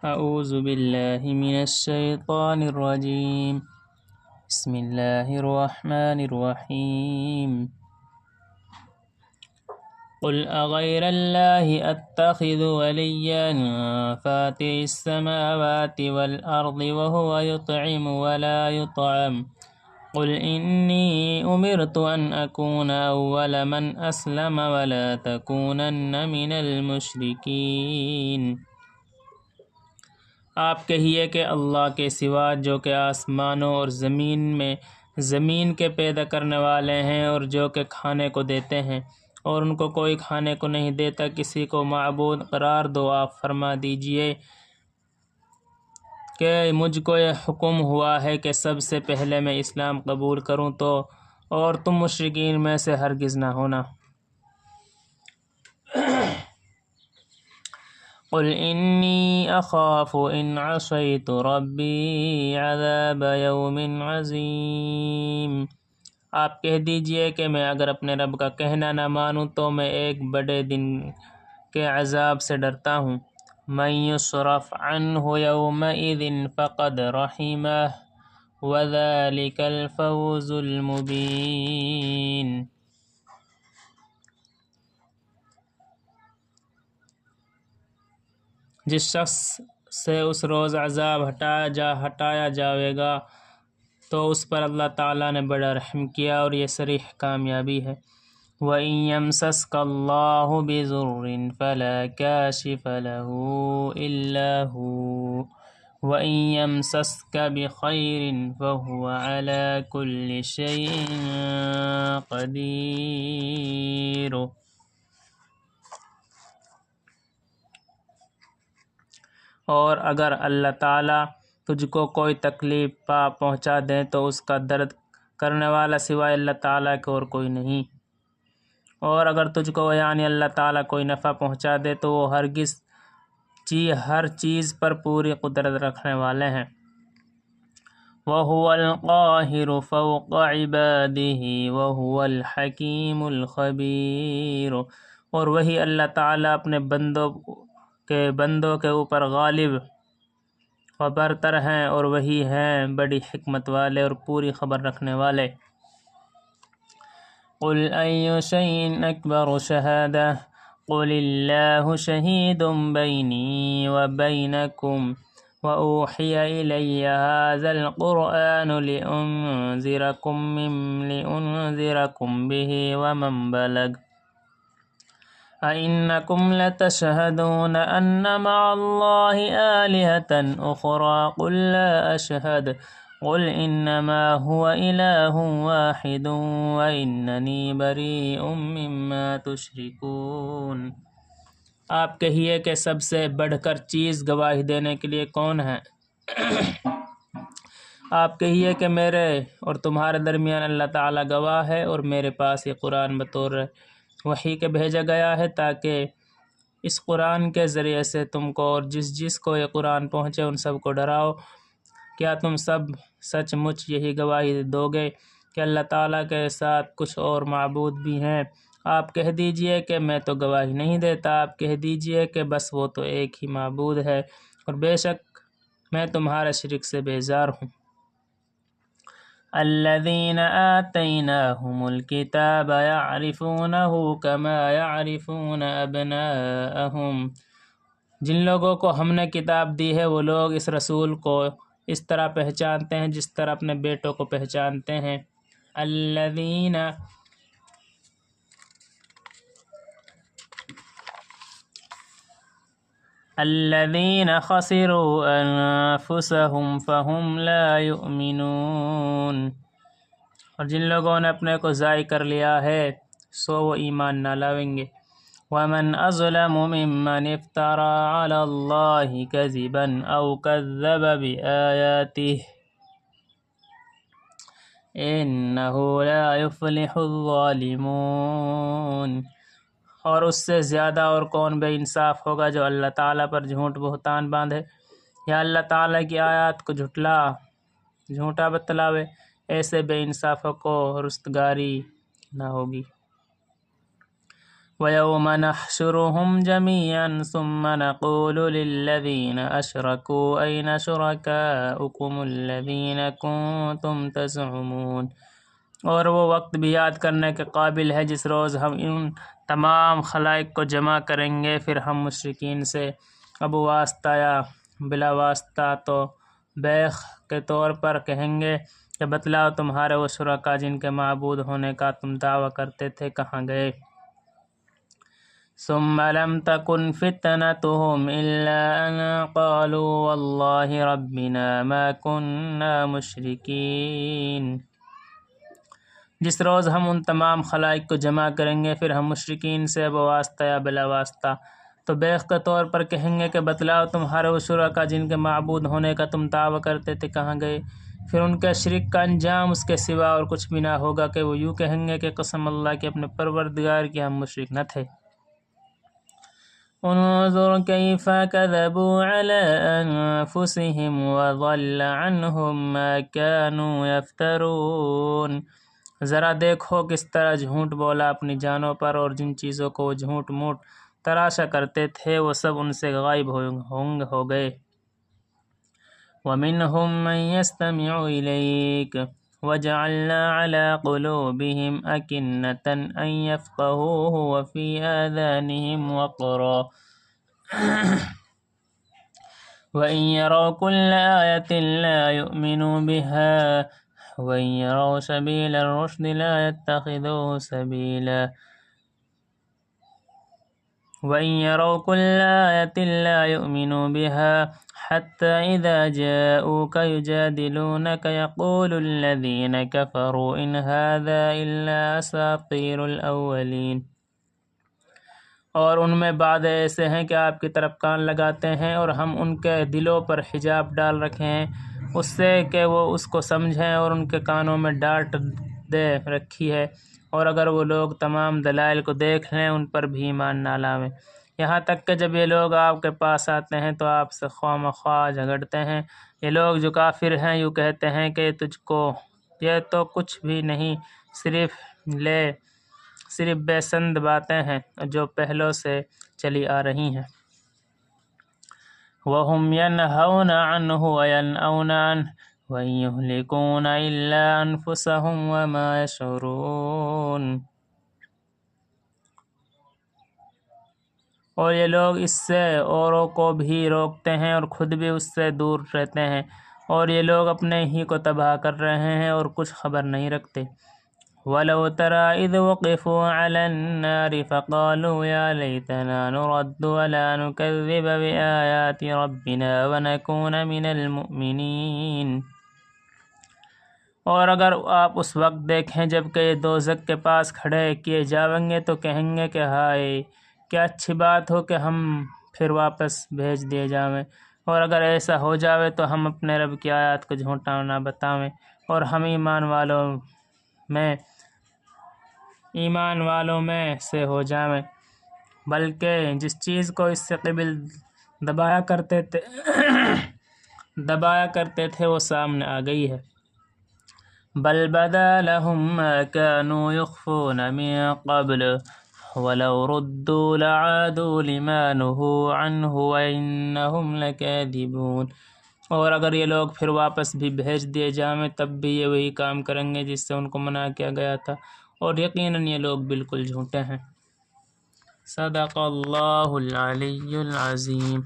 اعوذ باللہ من الشیطان الرجیم بسم اللہ الرحمن الرحیم قل اغیر اللہ اتخذ ولیا فاطر السماوات والارض وهو يطعم ولا يطعم قل انی امرت ان اکون اول من اسلم ولا تکونن من المشرکین۔ آپ کہیے کہ اللہ کے سوا جو کہ آسمانوں اور زمین کے پیدا کرنے والے ہیں اور جو کہ کھانے کو دیتے ہیں اور ان کو کوئی کھانے کو نہیں دیتا، کسی کو معبود قرار دو۔ آپ فرما دیجئے کہ مجھ کو یہ حکم ہوا ہے کہ سب سے پہلے میں اسلام قبول کروں تو، اور تم مشرکین میں سے ہرگز نہ ہونا۔ قل انی اخاف ان عصیت ربی عذاب یوم عظیم۔ آپ کہہ دیجئے کہ میں اگر اپنے رب کا کہنا نہ مانوں تو میں ایک بڑے دن کے عذاب سے ڈرتا ہوں۔ من یصرف عنہ یومئذ فقد رحمہ وذلک الفوز المبین۔ جس شخص سے اس روز عذاب ہٹایا جاوے گا تو اس پر اللہ تعالیٰ نے بڑا رحم کیا اور یہ صریح کامیابی ہے۔ وَإِن يَمْسَسْكَ اللَّهُ بِضُرٍّ فَلَا كَاشِفَ لَهُ إِلَّا هُوَ وَإِن يَمْسَسْكَ بِخَيْرٍ فَهُوَ عَلَى كُلِّ شَيْءٍ قَدِيرٌ۔ اور اگر اللہ تعالیٰ تجھ کو کوئی تکلیف پہنچا دیں تو اس کا درد کرنے والا سوائے اللہ تعالیٰ کے اور کوئی نہیں، اور اگر تجھ کو یعنی اللہ تعالیٰ کوئی نفع پہنچا دے تو وہ ہر چیز پر پوری قدرت رکھنے والے ہیں۔ وَهُوَ الْقَاهِرُ فَوْقَ عِبَادِهِ وَهُوَ الْحَكِيمُ الْخَبِيرُ۔ اور وہی اللہ تعالیٰ اپنے بندوں کے اوپر غالب و برتر ہیں اور وہی ہیں بڑی حکمت والے اور پوری خبر رکھنے والے۔ قل أي شيء أكبر شهادة قل الله شهيد بيني وبينكم وأوحي إلي هذا القرآن لأنذركم به ومن بلغ أئنكم لتشهدون أن مع الله آلهة أخرى قل لا أشهد قل إنما هو إله واحد وإنني بريء مما تشركون۔ آپ کہیے کہ سب سے بڑھ کر چیز گواہی دینے کے لیے کون ہے؟ آپ کہیے کہ میرے اور تمہارے درمیان اللہ تعالیٰ گواہ ہے، اور میرے پاس یہ قرآن بطور وحی کے بھیجا گیا ہے تاکہ اس قرآن کے ذریعے سے تم کو اور جس کو یہ قرآن پہنچے ان سب کو ڈراؤ۔ کیا تم سب سچ مچ یہی گواہی دو گے کہ اللہ تعالیٰ کے ساتھ کچھ اور معبود بھی ہیں؟ آپ کہہ دیجئے کہ میں تو گواہی نہیں دیتا۔ آپ کہہ دیجئے کہ بس وہ تو ایک ہی معبود ہے، اور بے شک میں تمہارے شرک سے بیزار ہوں۔ الذین آتیناہم الکتاب یعرفونہ کما یعرفون ابناءہم۔ جن لوگوں کو ہم نے کتاب دی ہے وہ لوگ اس رسول کو اس طرح پہچانتے ہیں جس طرح اپنے بیٹوں کو پہچانتے ہیں۔ الذین خسروا انفسهم فهم لا یؤمنون۔ اور جن لوگوں نے اپنے کو ضائع کر لیا ہے سو وہ ایمان نہ لاویں گے۔ وَمَنْ أَظْلَمُ مِمَّنِ افْتَرَى عَلَى اللَّهِ كَذِبًا أَوْ كَذَّبَ بِآيَاتِهِ إِنَّهُ لَا يُفْلِحُ الظَّالِمُونَ۔ اور اس سے زیادہ اور کون بے انصاف ہوگا جو اللہ تعالیٰ پر جھوٹ بہتان باندھے یا اللہ تعالیٰ کی آیات کو جھوٹا بتلاوے، ایسے بے انصافوں کو رستگاری نہ ہوگی۔ وَيَوْمَ نَحْشُرُهُمْ جَمِيعًا ثُمَّ نَقُولُ لِلَّذِينَ أَشْرَكُوا أَيْنَ شُرَكَاؤُكُمُ الَّذِينَ كُنتُمْ تَزْعُمُونَ۔ اور وہ وقت بھی یاد کرنے کے قابل ہے جس روز ہم ان تمام خلائق کو جمع کریں گے، پھر ہم مشرکین سے اب واسطہ یا بلا واسطہ تو بیخ کے طور پر کہیں گے کہ بتلاؤ تمہارے وہ شرکا جن کے معبود ہونے کا تم دعویٰ کرتے تھے کہاں گئے؟ ثم لم تكن فتنتهم إلا أن قالوا والله ربنا ما كنا مشركين۔ جس روز ہم ان تمام خلائق کو جمع کریں گے، پھر ہم مشرکین سے بواسطہ یا بلا واسطہ تو بیخ کے طور پر کہیں گے کہ بتلاؤ تمہارے وہ شرکا جن کے معبود ہونے کا تم دعویٰ کرتے تھے کہاں گئے؟ پھر ان کے شرک کا انجام اس کے سوا اور کچھ بھی نہ ہوگا کہ وہ یوں کہیں گے کہ قسم اللہ کے اپنے پروردگار کی ہم مشرک نہ تھے۔ انظر کیف کذبوا علی انفسهم وضل عنهم ما كانوا یفترون۔ ذرا دیکھو کس طرح جھوٹ بولا اپنی جانوں پر، اور جن چیزوں کو وہ جھوٹ موٹ تراشا کرتے تھے وہ سب ان سے غائب ہو گئے۔ وَمِنْهُمْ مَنْ يَسْتَمِعُ إِلَيْكَ وَجَعَلْنَا عَلَى قُلُوبِهِمْ أَكِنَّةً أَنْ يَفْقَهُوهُ وَفِي آذَانِهِمْ وَقْرًا وَإِنْ يَرَوْا كُلَّ آيَةٍ لَا يُؤْمِنُوا بِهَا وَإِنْ يَرَوْا سَبِيلَ الرُّشْدِ لَا يَتَّخِذُوهُ سَبِيلًا وَإِنْ يَرَوْا كُلَّ آيَةٍ لَا يُؤْمِنُوا بِهَا حَتَّى إِذَا جَاءُوكَ يُجَادِلُونَكَ يَقُولُ الَّذِينَ كَفَرُوا إِنْ هَذَا إِلَّا أَسَاطِيرُ الْأَوَّلِينَ۔ اور ان میں بعض ایسے ہیں کہ آپ کی طرف کان لگاتے ہیں، اور ہم ان کے دلوں پر حجاب ڈال رکھے ہیں اس سے کہ وہ اس کو سمجھیں، اور ان کے کانوں میں ڈانٹ دے رکھی ہے، اور اگر وہ لوگ تمام دلائل کو دیکھ لیں ان پر بھی ایمان نہ لائیں، یہاں تک کہ جب یہ لوگ آپ کے پاس آتے ہیں تو آپ سے خواہ مخواہ جھگڑتے ہیں۔ یہ لوگ جو کافر ہیں یوں کہتے ہیں کہ یہ تو کچھ بھی نہیں، صرف بے سند باتیں ہیں جو پہلوں سے چلی آ رہی ہیں۔ وَهُمْ يَنْهَوْنَ عَنْهُ وَيَنْأَوْنَ عَنْهُ وَإِنْ يُهْلِكُونَ إِلَّا أَنفُسَهُمْ وَمَا يَشْعُرُونَ۔ اور یہ لوگ اس سے اوروں کو بھی روکتے ہیں اور خود بھی اس سے دور رہتے ہیں، اور یہ لوگ اپنے ہی کو تباہ کر رہے ہیں اور کچھ خبر نہیں رکھتے۔ وَلَوْ تَرَىٰ إِذْ وُقِفُوا عَلَى النَّارِ فَقَالُوا يَا لَيْتَنَا نُرَدُّ وَلَا نُكَذِّبَ بِآيَاتِ رَبِّنَا وَنَكُونَ مِنَ الْمُؤْمِنِينَ۔ اور اگر آپ اس وقت دیکھیں جب کہ یہ دوزخ کے پاس کھڑے کیے جائیں گے تو کہیں گے کہ ہائے کیا اچھی بات ہو کہ ہم پھر واپس بھیج دیے جاویں، اور اگر ایسا ہو جاوے تو ہم اپنے رب کی آیات کو جھوٹا نہ بتاویں اور ہم ایمان والوں میں سے ہو جاویں، بلکہ جس چیز کو اس سے قبل دبایا کرتے تھے وہ سامنے آ گئی ہے۔ بل بدا لهم ما كانوا يخفون من قبل ولو ردوا لعادوا لما نهوا عنه وإنهم لكاذبون۔ اور اگر یہ لوگ پھر واپس بھی بھیج دیے جائیں تب بھی یہ وہی کام کریں گے جس سے ان کو منع کیا گیا تھا، اور یقیناً یہ لوگ بالکل جھوٹے ہیں۔ صدق اللہ العلی العظیم۔